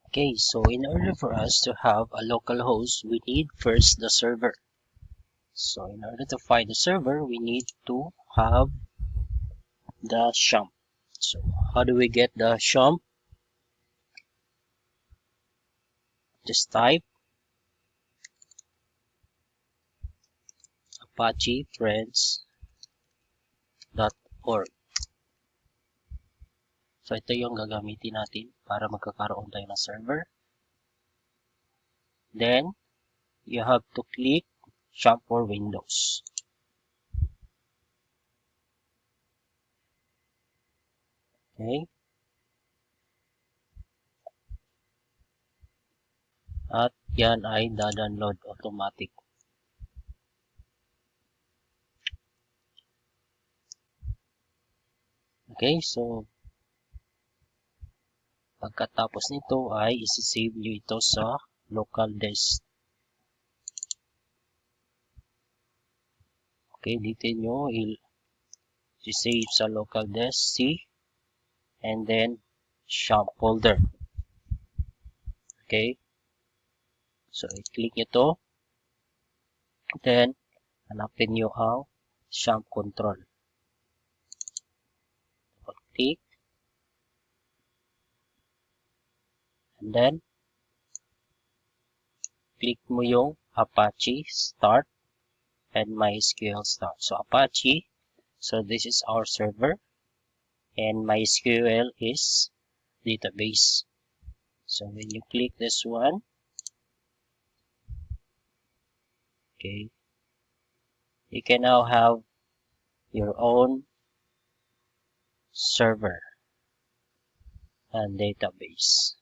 Okay, so in order for us to have a local host, we need first the server. So in order to find the server, we need to have the SHAMP. So how do we get the SHAMP? Just type apachefriends.org. So ito yung gagamitin natin para magkakaroon tayo ng server. Then, you have to click SHAMP for Windows. Okay. At yan ay da-download automatic. Okay, so pagkatapos nito ay isi-save nyo ito sa local disk. Okay, dito nyo i-save sa local disk C and then SHAMP folder. Okay, so i-click nyo to. Then, hanapin nyo ang SHAMP control. Click. And then, click mo yung Apache Start and MySQL Start. So, Apache, so this is our server. And MySQL is database. So, when you click this one, okay, you can now have your own server and database.